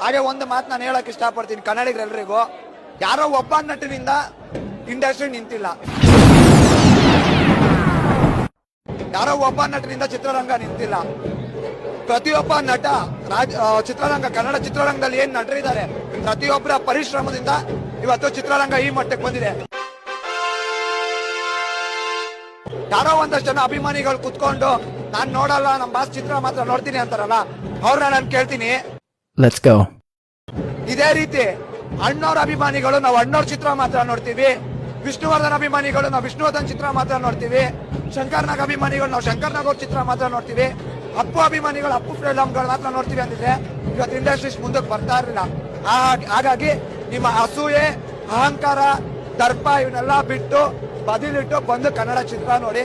ಹಾಗೆ ಒಂದು ಮಾತು ನಾನು ಹೇಳಕ್ ಇಷ್ಟಪಡ್ತೀನಿ ಕನ್ನಡಿಗರೆಲ್ಲರಿಗೂ, ಯಾರೋ ಒಬ್ಬ ನಟನಿಂದ ಇಂಡಸ್ಟ್ರಿ ನಿಂತಿಲ್ಲ, ಯಾರೋ ಒಬ್ಬ ನಟನಿಂದ ಚಿತ್ರರಂಗ ನಿಂತಿಲ್ಲ. ಪ್ರತಿಯೊಬ್ಬ ನಟ ಚಿತ್ರರಂಗ, ಕನ್ನಡ ಚಿತ್ರರಂಗದಲ್ಲಿ ಏನ್ ನಟರಿದ್ದಾರೆ, ಪ್ರತಿಯೊಬ್ಬರ ಪರಿಶ್ರಮದಿಂದ ಇವತ್ತು ಚಿತ್ರರಂಗ ಈ ಮಟ್ಟಕ್ಕೆ ಬಂದಿದೆ. ಯಾರೋ ಒಂದಷ್ಟು ಜನ ಅಭಿಮಾನಿಗಳು ಕುತ್ಕೊಂಡು ನಾನ್ ನೋಡಲ್ಲ, ನಮ್ ಬಾಸ್ ಚಿತ್ರ ಮಾತ್ರ ನೋಡ್ತೀನಿ ಅಂತಾರಲ್ಲ, ಅವ್ರನ್ನ ನಾನು ಕೇಳ್ತೀನಿ, ಲೆಟ್ಸ್ ಗೋ. ಇದೇ ರೀತಿ ಅಣ್ಣವ್ರ ಅಭಿಮಾನಿಗಳು ನಾವು ಅಣ್ಣವ್ರ ಚಿತ್ರ ಮಾತ್ರ ನೋಡ್ತೀವಿ, ವಿಷ್ಣುವರ್ಧನ್ ಅಭಿಮಾನಿಗಳು ನಾವು ವಿಷ್ಣುವರ್ಧನ್ ಚಿತ್ರ ಮಾತ್ರ ನೋಡ್ತೀವಿ, ಶಂಕರ್ನಾಗ್ ಅಭಿಮಾನಿಗಳು ನಾವು ಶಂಕರ್ನಾಗ್ ಅವ್ರ ಚಿತ್ರ ಮಾತ್ರ ನೋಡ್ತೀವಿ, ಅಪ್ಪು ಅಭಿಮಾನಿಗಳು ಅಪ್ಪು ಫಿಲ್ಮ್ಗಳು ಮಾತ್ರ ನೋಡ್ತೀವಿ ಅಂತಿದ್ರೆ ಇವತ್ತು ಇಂಡಸ್ಟ್ರೀಸ್ ಮುಂದಕ್ಕೆ ಬರ್ತಾ ಇರಲಿಲ್ಲ. ಹಾಗಾಗಿ ನಿಮ್ಮ ಅಸೂಯೆ, ಅಹಂಕಾರ, ದರ್ಪ ಇವನ್ನೆಲ್ಲ ಬಿಟ್ಟು ಬದಿಲಿಟ್ಟು ಬಂದು ಕನ್ನಡ ಚಿತ್ರ ನೋಡಿ.